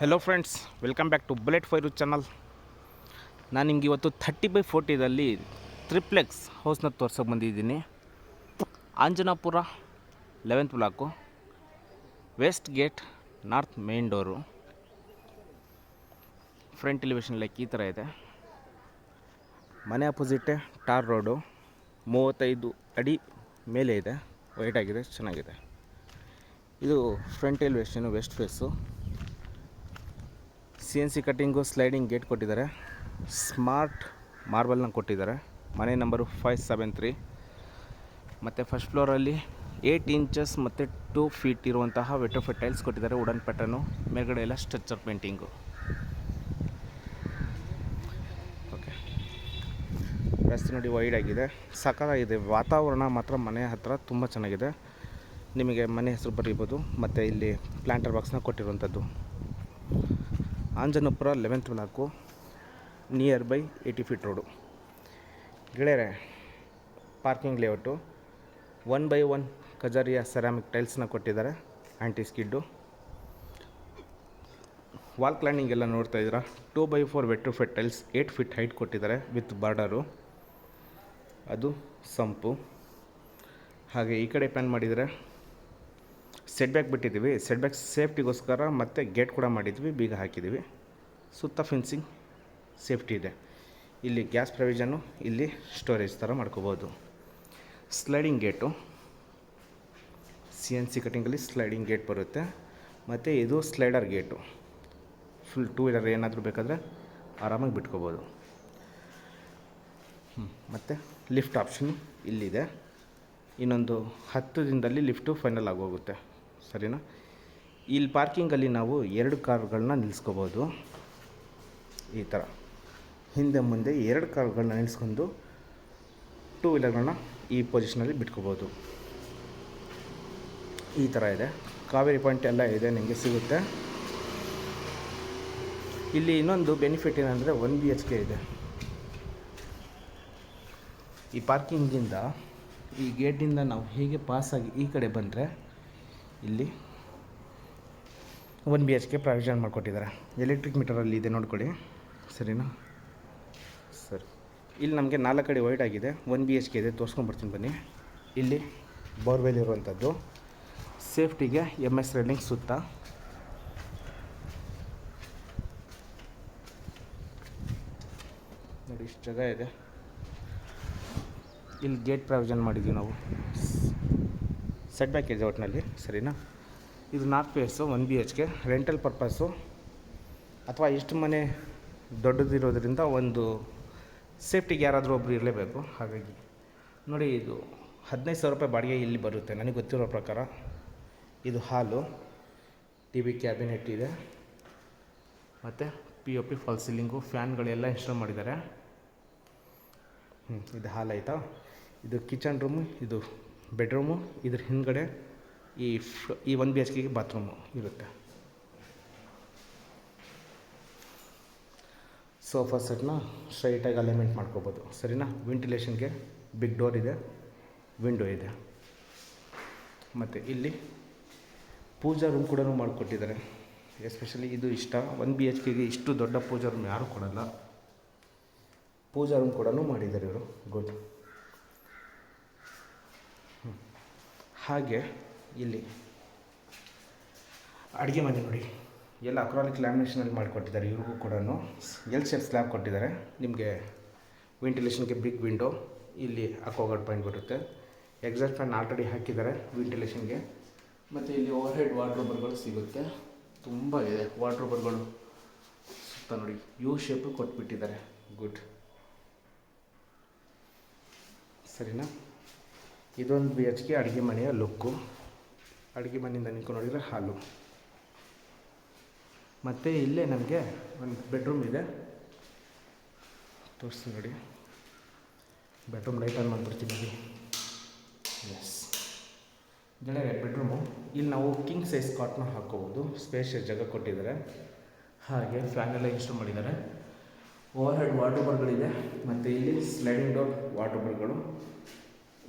Hello friends, welcome back to bullet fire channel. ನಾನು ನಿಮ್ಗೆ ಇವತ್ತು 30/40ದಲ್ಲಿ ಟ್ರಿಪ್ಲೆಕ್ಸ್ ಹೌಸ್ನ ತೋರ್ಸೋಕೆ ಬಂದಿದ್ದೀನಿ. Anjanapura 11th block, west gate, north main door. Front elevation like ಈ ಥರ ಇದೆ. ಮನೆ ಅಪೋಸಿಟೇ ಟಾರ್ ರೋಡು, 35 ಅಡಿ ಮೇಲೆ ಇದೆ, ವೈಟ್ ಆಗಿದೆ, ಚೆನ್ನಾಗಿದೆ. ಇದು front elevation west face. CNC cutting, sliding gate ಕೊಟ್ಟಿದ್ದಾರೆ. ಸ್ಮಾರ್ಟ್ ಮಾರ್ಬಲ್ನ ಕೊಟ್ಟಿದ್ದಾರೆ. ಮನೆ ನಂಬರು 573. ಮತ್ತು ಫಸ್ಟ್ ಫ್ಲೋರಲ್ಲಿ 8 ಇಂಚಸ್ ಮತ್ತು 2 ಫೀಟ್ ಇರುವಂತಹ ವೆಟ್ರೋಫಿಟ್ ಟೈಲ್ಸ್ ಕೊಟ್ಟಿದ್ದಾರೆ. ವುಡನ್ ಪ್ಯಾಟರ್ನು, ಮೇಲ್ಗಡೆ ಎಲ್ಲ ಸ್ಟ್ರಕ್ಚರ್ ಪೇಂಟಿಂಗು. ಓಕೆ, ರಸ್ತೆ ನೋಡಿ ವೈಡ್ ಆಗಿದೆ, ಸಖತ್ತಾಗಿದೆ. ವಾತಾವರಣ ಮಾತ್ರ ಮನೆ ಹತ್ತಿರ ತುಂಬ ಚೆನ್ನಾಗಿದೆ. ನಿಮಗೆ ಮನೆ ಹೆಸರು ಬರೀಬೋದು. ಮತ್ತು ಇಲ್ಲಿ ಪ್ಲಾಂಟರ್ ಬಾಕ್ಸ್ನ ಕೊಟ್ಟಿರುವಂಥದ್ದು. Anjanapura 11th block, near by 80 feet road. ಗೆಳೆಯರೆ, ಪಾರ್ಕಿಂಗ್ ಲೇಔಟು 1/1 ಕಜಾರಿಯ ಸೆರಾಮಿಕ್ ಟೈಲ್ಸ್ನ ಕೊಟ್ಟಿದ್ದಾರೆ. ಆ್ಯಂಟಿ ಸ್ಕಿಡ್ಡು ವಾಲ್ ಕ್ಲೈಂಡಿಂಗ್ ಎಲ್ಲ ನೋಡ್ತಾ ಇದ್ದೀರಾ. 2/4 ವೆಟ್ರೋಫಿಟ್ ಟೈಲ್ಸ್ 8 ಫೀಟ್ ಹೈಟ್ ಕೊಟ್ಟಿದ್ದಾರೆ ವಿತ್ ಬಾರ್ಡರು. ಅದು ಸಂಪು. ಹಾಗೆ ಈ ಕಡೆ ಪ್ಯಾನ್ ಮಾಡಿದರೆ ಸೆಟ್ ಬ್ಯಾಕ್ ಬಿಟ್ಟಿದ್ದೀವಿ. ಸೆಟ್ ಬ್ಯಾಕ್ ಸೇಫ್ಟಿಗೋಸ್ಕರ ಮತ್ತು ಗೇಟ್ ಕೂಡ ಮಾಡಿದ್ವಿ, ಬೀಗ ಹಾಕಿದ್ದೀವಿ. ಸುತ್ತ ಫೆನ್ಸಿಂಗ್ ಸೇಫ್ಟಿ ಇದೆ. ಇಲ್ಲಿ ಗ್ಯಾಸ್ ಪ್ರೊವಿಷನ್ನು, ಇಲ್ಲಿ ಸ್ಟೋರೇಜ್ ಥರ ಮಾಡ್ಕೋಬೋದು. ಸ್ಲೈಡಿಂಗ್ ಗೇಟು, CNC ಕಟ್ಟಿಂಗಲ್ಲಿ ಸ್ಲೈಡಿಂಗ್ ಗೇಟ್ ಬರುತ್ತೆ. ಮತ್ತು ಇದು ಸ್ಲೈಡರ್ ಗೇಟು. ಫುಲ್ 2 ವೀಲರ್ ಏನಾದರೂ ಬೇಕಾದರೆ ಆರಾಮಾಗಿ ಬಿಟ್ಕೋಬೋದು. ಮತ್ತು ಲಿಫ್ಟ್ ಆಪ್ಷನ್ ಇಲ್ಲಿದೆ. ಇನ್ನೊಂದು 10 ದಿನದಲ್ಲಿ ಲಿಫ್ಟು ಫೈನಲ್ ಆಗೋಗುತ್ತೆ. ಸರಿನಾ? ಇಲ್ಲಿ ಪಾರ್ಕಿಂಗಲ್ಲಿ ನಾವು 2 ಕಾರ್ಗಳನ್ನ ನಿಲ್ಲಿಸ್ಕೋಬೋದು. ಈ ಥರ ಹಿಂದೆ ಮುಂದೆ 2 ಕಾರ್ಗಳನ್ನ ನಿಲ್ಲಿಸ್ಕೊಂಡು 2 ವೀಲರ್ಗಳನ್ನ ಈ ಪೊಸಿಷನಲ್ಲಿ ಬಿಟ್ಕೋಬೋದು. ಈ ಥರ ಇದೆ. ಕಾವೇರಿ ಪಾಯಿಂಟ್ ಎಲ್ಲ ಇದೆ, ನಿಮಗೆ ಸಿಗುತ್ತೆ. ಇಲ್ಲಿ ಇನ್ನೊಂದು ಬೆನಿಫಿಟ್ ಏನಂದರೆ 1 BHK ಇದೆ. ಈ ಪಾರ್ಕಿಂಗಿಂದ, ಈ ಗೇಟಿಂದ ನಾವು ಹೀಗೆ ಪಾಸಾಗಿ ಈ ಕಡೆ ಬಂದರೆ ಇಲ್ಲಿ 1 BHK ಪ್ರಾವಿಷನ್ ಮಾಡಿಕೊಟ್ಟಿದ್ದಾರೆ. ಎಲೆಕ್ಟ್ರಿಕ್ ಮೀಟರಲ್ಲಿ ಇದೆ, ನೋಡ್ಕೊಳ್ಳಿ. ಸರಿನಾ? ಸರಿ, ಇಲ್ಲಿ ನಮಗೆ 4 ಅಡಿ ವೈಡ್ ಆಗಿದೆ. 1 BHK ಇದೆ, ತೋರಿಸ್ಕೊಂಡ್ಬರ್ತೀನಿ ಬನ್ನಿ. ಇಲ್ಲಿ ಬೋರ್ವೆಲ್ ಇರುವಂಥದ್ದು. ಸೇಫ್ಟಿಗೆ MS ರೈಲಿಂಗ್ ಸುತ್ತ. ನೋಡಿ, ಇಷ್ಟು ಜಾಗ ಇದೆ. ಇಲ್ಲಿ ಗೇಟ್ ಪ್ರಾವಿಷನ್ ಮಾಡಿದ್ವಿ ನಾವು. ಸೆಟ್ ಬ್ಯಾಕ್ ಇದೆ ಒಟ್ಟಿನಲ್ಲಿ. ಸರಿನಾ? ಇದು north face, 1 BHK rental purpose, ಅಥವಾ ಎಷ್ಟು ಮನೆ ದೊಡ್ಡದಿರೋದ್ರಿಂದ ಒಂದು ಸೇಫ್ಟಿಗೆ ಯಾರಾದರೂ ಒಬ್ಬರು ಇರಲೇಬೇಕು. ಹಾಗಾಗಿ ನೋಡಿ, ಇದು 15,000 ರೂಪಾಯಿ ಬಾಡಿಗೆ ಇಲ್ಲಿ ಬರುತ್ತೆ ನನಗೆ ಗೊತ್ತಿರೋ ಪ್ರಕಾರ. ಇದು ಹಾಲು, TV ಕ್ಯಾಬಿನೆಟ್ ಇದೆ, ಮತ್ತು POP ಫಾಲ್ ಸೀಲಿಂಗು, ಫ್ಯಾನ್ಗಳೆಲ್ಲ ಇನ್ಸ್ಟಾಲ್ ಮಾಡಿದ್ದಾರೆ. ಇದು ಹಾಲ್ ಆಯಿತಾ. ಇದು ಕಿಚನ್ ರೂಮು, ಇದು ಬೆಡ್ರೂಮು. ಇದ್ರ ಹಿಂದ್ಗಡೆ ಈ 1 BHKಗೆ ಬಾತ್ರೂಮು ಇರುತ್ತೆ. ಸೋಫಾ ಸೆಟ್ನ ಸ್ಟ್ರೈಟಾಗಿ ಅಲೈನ್ಮೆಂಟ್ ಮಾಡ್ಕೋಬೋದು. ಸರಿನಾ? ವೆಂಟಿಲೇಷನ್ಗೆ ಬಿಗ್ ಡೋರ್ ಇದೆ, ವಿಂಡೋ ಇದೆ. ಮತ್ತು ಇಲ್ಲಿ ಪೂಜಾ ರೂಮ್ ಕೂಡ ಮಾಡಿಕೊಟ್ಟಿದ್ದಾರೆ. ಎಸ್ಪೆಷಲಿ ಇದು ಇಷ್ಟ. 1 BHKಗೆ ಇಷ್ಟು ದೊಡ್ಡ ಪೂಜಾ ರೂಮ್ ಯಾರೂ ಕೊಡೋಲ್ಲ. ಪೂಜಾ ರೂಮ್ ಕೂಡ ಮಾಡಿದ್ದಾರೆ ಇವರು. ಗುಡ್. ಹಾಗೆ ಇಲ್ಲಿ ಅಡುಗೆ ಮನೆ ನೋಡಿ, ಎಲ್ಲ ಅಕ್ರಾಲಿಕ್ ಲ್ಯಾಮಿನೇಷನಲ್ಲಿ ಮಾಡಿಕೊಟ್ಟಿದ್ದಾರೆ. ಇವ್ರಿಗೂ ಕೂಡ L ಶೇಪ್ ಸ್ಲ್ಯಾಬ್ ಕೊಟ್ಟಿದ್ದಾರೆ. ನಿಮಗೆ ವೆಂಟಿಲೇಷನ್ಗೆ ಬಿಗ್ ವಿಂಡೋ, ಇಲ್ಲಿ ಅಕ್ವಾಗಾರ್ಡ್ ಪಾಯಿಂಟ್ ಬರುತ್ತೆ. ಎಕ್ಸಾಸ್ಟ್ ಫ್ಯಾನ್ ಆಲ್ರೆಡಿ ಹಾಕಿದ್ದಾರೆ ವೆಂಟಿಲೇಷನ್ಗೆ. ಮತ್ತು ಇಲ್ಲಿ ಓವರ್ ಹೆಡ್ ವಾರ್ಡ್ರೋಬರ್ಗಳು ಸಿಗುತ್ತೆ. ತುಂಬ ಇದೆ ವಾರ್ಡ್ರೋಬರ್ಗಳು. ಸುತ್ತ ನೋಡಿ U ಶೇಪು ಕೊಟ್ಬಿಟ್ಟಿದ್ದಾರೆ. ಗುಡ್. ಸರಿನಾ? ಇದೊಂದು BHK ಅಡುಗೆ ಮನೆಯ ಲುಕ್ಕು. ಅಡುಗೆ ಮನೆಯಿಂದ ನಿಂತ್ಕೊಂಡು ನೋಡಿದರೆ ಹಾಲು. ಮತ್ತು ಇಲ್ಲೇ ನಮಗೆ ಒಂದು ಬೆಡ್ರೂಮ್ ಇದೆ, ತೋರಿಸ್ತೀನಿ ನೋಡಿ. ಬೆಡ್ರೂಮ್ ಲೈಟ್ ಆನ್ ಮಾಡಿಬಿಡ್ತೀನಿ ನೋಡಿ. ಎಸ್ ಗೆಳೆಯರೆ, ಬೆಡ್ರೂಮು. ಇಲ್ಲಿ ನಾವು ಕಿಂಗ್ ಸೈಜ್ ಕಾಟ್ನ ಹಾಕ್ಕೋಬೋದು. ಸ್ಪೇಷಿಯಸ್ ಜಾಗ ಕೊಟ್ಟಿದ್ದಾರೆ. ಹಾಗೆ ಫ್ಯಾನೆಲ್ಲ ಇನ್ಸ್ಟಾಲ್ ಮಾಡಿದ್ದಾರೆ. ಓವರ್ ಹೆಡ್ ವಾರ್ಡ್ರೋಬರ್ಗಳಿದೆ. ಮತ್ತು ಇಲ್ಲಿ ಸ್ಲೈಡಿಂಗ್ ಡೋರ್ ವಾರ್ಡ್ರೋಬರ್ಗಳು.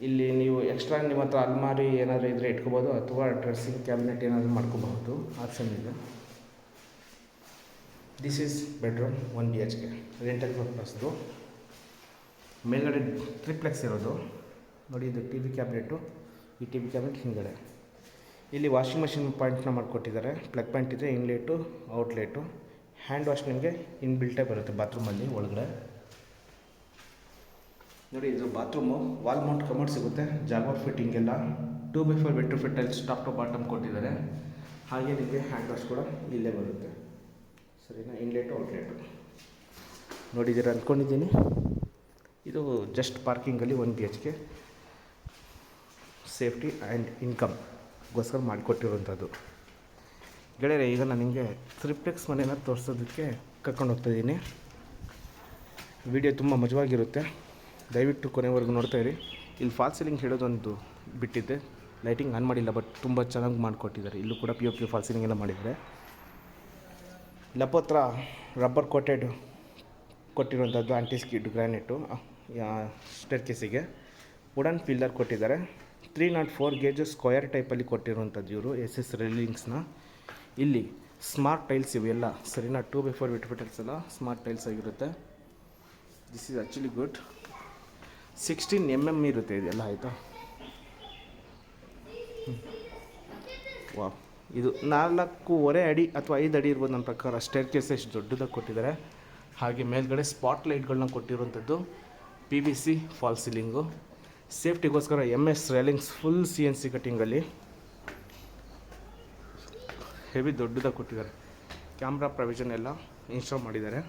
ಇಲ್ಲಿ ನೀವು ಎಕ್ಸ್ಟ್ರಾ ನಿಮ್ಮ ಹತ್ರ ಅಲ್ಮಾರಿ ಏನಾದರೂ ಇದ್ದರೆ ಇಟ್ಕೋಬೋದು, ಅಥವಾ ಡ್ರೆಸ್ಸಿಂಗ್ ಕ್ಯಾಬಿನೆಟ್ ಏನಾದರೂ ಮಾಡ್ಕೋಬಹುದು. ಆಪ್ಷನ್ ಇದೆ. This is bedroom 1 BHK rental ಪರ್ಪಸ್ದು. ಮೇಲ್ಗಡೆ ಟ್ರಿಪ್ಲೆಕ್ಸ್ ಇರೋದು ನೋಡಿ. ಇದು ಟಿ ವಿ ಕ್ಯಾಬಿನೆಟು, ಈ ಟಿ ವಿ ಕ್ಯಾಬಿನೆಟ್ ಹಿಂದ್ಗಡೆ. ಇಲ್ಲಿ ವಾಷಿಂಗ್ ಮಷಿನ್ ಪಾಯಿಂಟ್ನ ಮಾಡಿಕೊಟ್ಟಿದ್ದಾರೆ. ಪ್ಲಗ್ ಪಾಯಿಂಟ್ ಇದೆ, ಇನ್ಲೇಟು ಔಟ್ಲೇಟು. ಹ್ಯಾಂಡ್ ವಾಶ್ ನಿಮಗೆ ಇನ್ಬಿಲ್ಟೇ ಬರುತ್ತೆ ಬಾತ್ರೂಮಲ್ಲಿ ಒಳಗಡೆ. ನೋಡಿ ಇದು ಬಾತ್ರೂಮು. ವಾಲ್ ಮೌಂಟ್ ಕಮೋಡ್ ಸಿಗುತ್ತೆ, ಜಾಗರ್ ಫಿಟ್ಟಿಂಗ್ ಎಲ್ಲ 2x4 ವೆಟ್ರ್ ಫಿಟ್ಟಲ್ಲಿ ಟಾಪ್ ಟು ಬಾಟಮ್ ಕೊಟ್ಟಿದ್ದಾರೆ. ಹಾಗೆ ನಿಮಗೆ ಹ್ಯಾಂಡ್ ವಾಶ್ ಕೂಡ ಇಲ್ಲೇ ಬರುತ್ತೆ, ಸರಿನಾ. ಇನ್ಲೇಟು ಔಟ್ಲೇಟು ನೋಡಿದ್ದೀರ ಅಂದ್ಕೊಂಡಿದ್ದೀನಿ. ಇದು ಜಸ್ಟ್ ಪಾರ್ಕಿಂಗಲ್ಲಿ 1 BHK ಸೇಫ್ಟಿ ಆ್ಯಂಡ್ ಇನ್ಕಮ್ಗೋಸ್ಕರ ಮಾಡಿಕೊಟ್ಟಿರುವಂಥದ್ದು. ಗೆಳೆಯರೆ, ಈಗ ನಾನು ನಿಮಗೆ ಟ್ರಿಪ್ಲೆಕ್ಸ್ ಮನೆಯನ್ನು ತೋರಿಸೋದಕ್ಕೆ ಕರ್ಕೊಂಡು ಹೋಗ್ತಾಯಿದ್ದೀನಿ. ವಿಡಿಯೋ ತುಂಬ ಮಜವಾಗಿರುತ್ತೆ, ದಯವಿಟ್ಟು ಕೊನೆವರೆಗೂ ನೋಡ್ತಾಯಿರಿ. ಇಲ್ಲಿ ಫಾಲ್ ಸೀಲಿಂಗ್ ಹೇಳೋದೊಂದು ಬಿಟ್ಟಿದ್ದೆ, ಲೈಟಿಂಗ್ ಆನ್ ಮಾಡಿಲ್ಲ, ಬಟ್ ತುಂಬ ಚೆನ್ನಾಗಿ ಮಾಡಿಕೊಟ್ಟಿದ್ದಾರೆ. ಇಲ್ಲೂ ಕೂಡ POP ಫಾಲ್ ಸೀಲಿಂಗ್ ಎಲ್ಲ ಮಾಡಿದ್ದಾರೆ. ಲಪೋತ್ರ ರಬ್ಬರ್ ಕೋಟೆಡ್ ಕೊಟ್ಟಿರುವಂಥದ್ದು, ಆಂಟಿಸ್ಕಿಡ್ ಗ್ರಾನೈಟು. ಸ್ಟೇರ್ ಕೇಸಿಗೆ ವುಡನ್ ಪಿಲ್ಲರ್ ಕೊಟ್ಟಿದ್ದಾರೆ. 304 ಗೇಜು ಸ್ಕ್ವಯರ್ ಟೈಪಲ್ಲಿ ಕೊಟ್ಟಿರುವಂಥದ್ದು ಇವರು SS ರೈಲಿಂಗ್ಸ್ನ. ಇಲ್ಲಿ ಸ್ಮಾರ್ಟ್ ಟೈಲ್ಸ್ ಇವೆಲ್ಲ, ಸರಿನಾ. 2x4 ವೆಟ್ರ್ ಫಿಟ್ಟಲ್ಸ್ ಎಲ್ಲ ಸ್ಮಾರ್ಟ್ ಟೈಲ್ಸ್ ಆಗಿರುತ್ತೆ. This is actually good. 16 mm ಇರುತ್ತೆ ಇದೆಲ್ಲ, ಆಯಿತಾ. ವಾವ್, ಇದು 4.5 ಅಡಿ ಅಥವಾ 5 ಅಡಿ ಇರ್ಬೋದು ನನ್ನ ಪ್ರಕಾರ. ಸ್ಟೇರ್ ಕೇಸ್ ಎಷ್ಟು ದೊಡ್ಡದಾಗಿ ಕೊಟ್ಟಿದ್ದಾರೆ. ಹಾಗೆ ಮೇಲ್ಗಡೆ ಸ್ಪಾಟ್ ಲೈಟ್ಗಳನ್ನ ಕೊಟ್ಟಿರುವಂಥದ್ದು. PVC false ceiling. ಸೇಫ್ಟಿಗೋಸ್ಕರ MS ರೈಲಿಂಗ್ಸ್ ಫುಲ್ CNC ಕಟ್ಟಿಂಗಲ್ಲಿ ಹೆವಿ ದೊಡ್ಡದಾಗಿ ಕೊಟ್ಟಿದ್ದಾರೆ. ಕ್ಯಾಮ್ರಾ ಪ್ರೊವಿಷನ್ ಎಲ್ಲ ಇನ್ಸ್ಟಾಲ್ ಮಾಡಿದ್ದಾರೆ.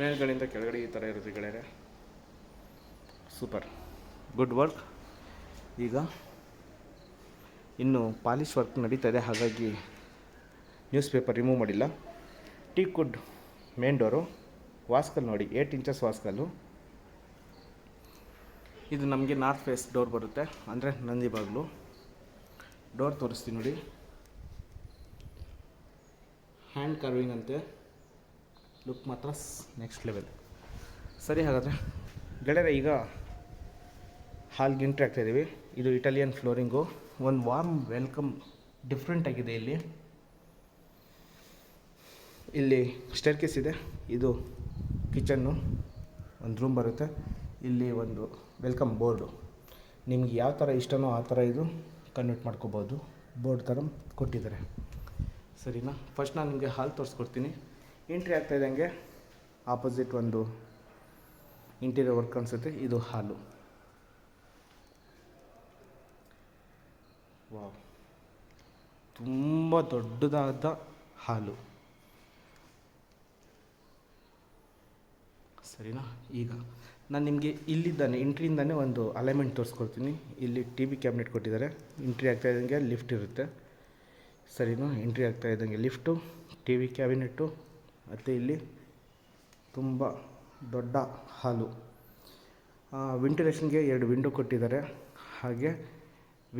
ಮೇಲ್ಗಡೆಯಿಂದ ಕೆಳಗಡೆ ಈ ಥರ ಇರುತ್ತೆ ಗೆಳೆಯರೆ. Super, good work. ಈಗ ಇನ್ನು ಪಾಲಿಶ್ ವರ್ಕ್ ನಡೀತಾ ಇದೆ, ಹಾಗಾಗಿ ನ್ಯೂಸ್ ಪೇಪರ್ ರಿಮೂವ್ ಮಾಡಿಲ್ಲ. Teakwood main door. ವಾಸ್ಕಲ್ ನೋಡಿ, 8 ಇಂಚಸ್ ವಾಸ್ಕಲ್ಲು. ಇದು ನಮಗೆ ನಾರ್ತ್ ಫೇಸ್ ಡೋರ್ ಬರುತ್ತೆ, ಅಂದರೆ ನಂದಿ ಬಾಗಿಲು. ಡೋರ್ ತೋರಿಸ್ತೀನಿ ನೋಡಿ. ಹ್ಯಾಂಡ್ ಕಾರ್ವಿಂಗ್ ಅಂತೆ, ಲುಕ್ ಮಾತ್ರ ನೆಕ್ಸ್ಟ್ ಲೆವೆಲ್. ಸರಿ, ಹಾಗಾದರೆ ಗೆಳೆಯರೆ ಈಗ ಹಾಲ್ಗೆ ಎಂಟ್ರಿ ಆಗ್ತಾಯಿದ್ದೀವಿ. ಇದು ಇಟಾಲಿಯನ್ ಫ್ಲೋರಿಂಗು. ಒಂದು ವಾರ್ಮ್ ವೆಲ್ಕಮ್ ಡಿಫ್ರೆಂಟ್ ಆಗಿದೆ. ಇಲ್ಲಿ ಸ್ಟೇರ್ ಕೇಸ್ ಇದೆ. ಇದು ಕಿಚನ್ನು, ಒಂದು ರೂಮ್ ಬರುತ್ತೆ. ಇಲ್ಲಿ ಒಂದು ವೆಲ್ಕಮ್ ಬೋರ್ಡು. ನಿಮ್ಗೆ ಯಾವ ಥರ ಇಷ್ಟನೋ ಆ ಥರ ಇದು ಕನ್ವರ್ಟ್ ಮಾಡ್ಕೋಬೋದು. ಬೋರ್ಡ್ ಥರ ಕೊಟ್ಟಿದ್ದಾರೆ, ಸರಿನಾ. ಫಸ್ಟ್ ನಾನು ನಿಮಗೆ ಹಾಲ್ ತೋರಿಸ್ಕೊಡ್ತೀನಿ. ಎಂಟ್ರಿ ಆಗ್ತಾಯಿದ್ದಂಗೆ ಆಪೋಸಿಟ್ ಒಂದು ಇಂಟೀರಿಯರ್ ವರ್ಕ್ ಅನಿಸುತ್ತೆ. ಇದು ಹಾಲು. ವಾವ್, ತುಂಬ ದೊಡ್ಡದಾದ ಹಾಲು, ಸರಿನಾ. ಈಗ ನಾನು ನಿಮಗೆ ಇಲ್ಲಿದ್ದಾನೆ ಎಂಟ್ರಿಯಿಂದಾನೆ ಒಂದು ಅಲೈನ್ಮೆಂಟ್ ತೋರಿಸ್ಕೊಡ್ತೀನಿ. ಇಲ್ಲಿ TV ಕ್ಯಾಬಿನೆಟ್ ಕೊಟ್ಟಿದ್ದಾರೆ. ಎಂಟ್ರಿ ಆಗ್ತಾಯಿದ್ದಂಗೆ ಲಿಫ್ಟ್ ಇರುತ್ತೆ, ಸರಿನಾ. ಎಂಟ್ರಿ ಆಗ್ತಾಯಿದ್ದಂಗೆ ಲಿಫ್ಟು, TV ಕ್ಯಾಬಿನೆಟ್ಟು, ಮತ್ತು ಇಲ್ಲಿ ತುಂಬ ದೊಡ್ಡ ಹಾಲು. ವೆಂಟಿಲೇಷನ್ಗೆ 2 ವಿಂಡೋ ಕೊಟ್ಟಿದ್ದಾರೆ. ಹಾಗೆ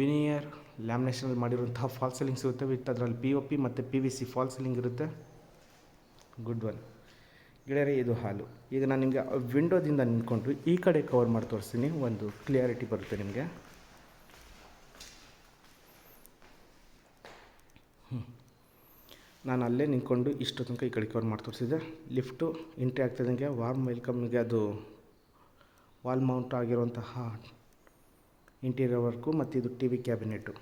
ವಿನಿಯರ್ ಲ್ಯಾಮಿನೇಷನಲ್ಲಿ ಮಾಡಿರುವಂತಹ ಫಾಲ್ ಸೀಲಿಂಗ್ ಸಿಗುತ್ತೆ. ವಿತ್ ಅದರಲ್ಲಿ POP ಮತ್ತು PVC ಫಾಲ್ ಸೀಲಿಂಗ್ ಇರುತ್ತೆ. ಗುಡ್ ಒನ್ ಗೆಳೆಯರೆ, ಇದು ಹಾಲು. ಈಗ ನಾನು ನಿಮಗೆ ವಿಂಡೋದಿಂದ ನಿಂತ್ಕೊಂಡು ಈ ಕಡೆ ಕವರ್ ಮಾಡಿ ತೋರಿಸ್ತೀನಿ, ಒಂದು ಕ್ಲಿಯಾರಿಟಿ ಬರುತ್ತೆ ನಿಮಗೆ. ನಾನು ಅಲ್ಲೇ ನಿಂತ್ಕೊಂಡು ಇಷ್ಟು ತನಕ ಈ ಕಡೆ ಕವರ್ ಮಾಡಿ ತೋರಿಸಿದೆ. ಲಿಫ್ಟು ಎಂಟ್ರಿ ಆಗ್ತಿದ್ದಂಗೆ ವಾರ್ಮ್ ವೆಲ್ಕಮ್ಗೆ ಅದು ವಾಲ್ ಮೌಂಟ್ ಆಗಿರುವಂತಹ ಇಂಟೀರಿಯರ್ ವರ್ಕು, ಮತ್ತು ಇದು TV ಕ್ಯಾಬಿನೆಟ್ಟು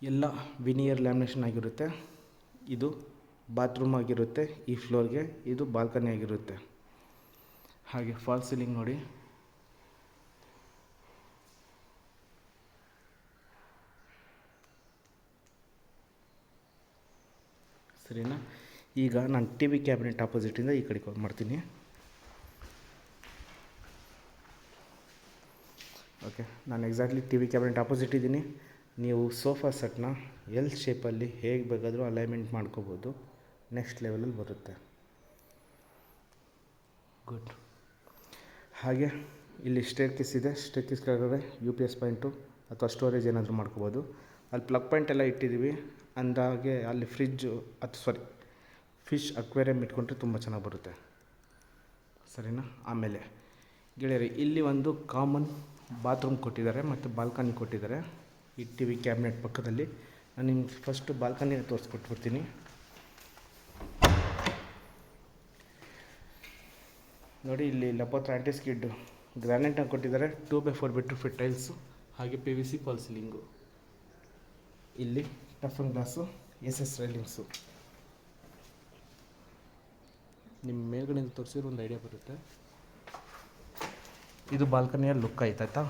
ಎಲ್ಲ ವಿನಿಯರ್ ಲ್ಯಾಮಿನೇಷನ್ ಆಗಿರುತ್ತೆ. ಇದು ಬಾತ್ರೂಮ್ ಆಗಿರುತ್ತೆ. ಈ ಫ್ಲೋರ್ಗೆ ಇದು ಬಾಲ್ಕನಿ ಆಗಿರುತ್ತೆ. ಹಾಗೆ ಫಾಲ್ ಸೀಲಿಂಗ್ ನೋಡಿ, ಸರಿನಾ. ಈಗ ನಾನು TV ಕ್ಯಾಬಿನೆಟ್ ಆಪೋಸಿಟಿಂದ ಈ ಕಡೆ ಕವರ್ ಮಾಡ್ತೀನಿ. ಓಕೆ, ನಾನು ಎಕ್ಸಾಕ್ಟ್ಲಿ TV ಕ್ಯಾಬಿನೆಟ್ ಆಪೋಸಿಟ್ ಇದ್ದೀನಿ. ನೀವು ಸೋಫಾ ಸೆಟ್ನ L ಶೇಪಲ್ಲಿ ಹೇಗೆ ಬೇಕಾದರೂ ಅಲೈನ್ಮೆಂಟ್ ಮಾಡ್ಕೋಬೋದು. ನೆಕ್ಸ್ಟ್ ಲೆವೆಲಲ್ಲಿ ಬರುತ್ತೆ. ಗುಡ್. ಹಾಗೆ ಇಲ್ಲಿ ಸ್ಟೇರ್ ಕೇಸ್ ಇದೆ. ಸ್ಟೇರ್ ಕೇಸ್ ಕೆಳಗಡೆ UPS ಪಾಯಿಂಟು ಅಥವಾ ಸ್ಟೋರೇಜ್ ಏನಾದರೂ ಮಾಡ್ಕೋಬೋದು. ಅಲ್ಲಿ ಪ್ಲಗ್ ಪಾಯಿಂಟ್ ಎಲ್ಲ ಇಟ್ಟಿದ್ದೀವಿ. ಅಂದಾಗೆ ಅಲ್ಲಿ ಫಿಶ್ ಅಕ್ವೇರಿಯಮ್ ಇಟ್ಕೊಂಡ್ರೆ ತುಂಬ ಚೆನ್ನಾಗಿ ಬರುತ್ತೆ, ಸರಿನಾ. ಆಮೇಲೆ ಗೆಳೆಯರಿ, ಇಲ್ಲಿ ಒಂದು ಕಾಮನ್ ಬಾತ್ರೂಮ್ ಕೊಟ್ಟಿದ್ದಾರೆ ಮತ್ತು ಬಾಲ್ಕನಿ ಕೊಟ್ಟಿದ್ದಾರೆ. ಈ TV ಕ್ಯಾಬಿನೆಟ್ ಪಕ್ಕದಲ್ಲಿ ನಾನು ನಿಮ್ಗೆ ಫಸ್ಟು ಬಾಲ್ಕನಿನ ತೋರಿಸ್ಕೊಟ್ಬಿಡ್ತೀನಿ. ನೋಡಿ, ಇಲ್ಲಿ ಲಪೋತ್ರ ಆಂಟಿಸ್ಕಿಡ್ ಗ್ರಾನೈಟ್ನ ಕೊಟ್ಟಿದ್ದಾರೆ. 2x4 ಬಿಟ್ಟು ಫಿಟ್ ಟೈಲ್ಸು, ಹಾಗೆ PVC ಫಾಲ್ ಸೀಲಿಂಗು. ಇಲ್ಲಿ ಟಫನ್ ಗ್ಲಾಸು, SS ರೈಲಿಂಗ್ಸು. ನಿಮ್ಮ ಮೇಲ್ಗಡೆಯಿಂದ ತೋರಿಸಿದ್ರೆ ಒಂದು ಐಡಿಯಾ ಬರುತ್ತೆ. ಇದು ಬಾಲ್ಕನಿಯ ಲುಕ್ ಆಯ್ತಾಯ್ತಾ.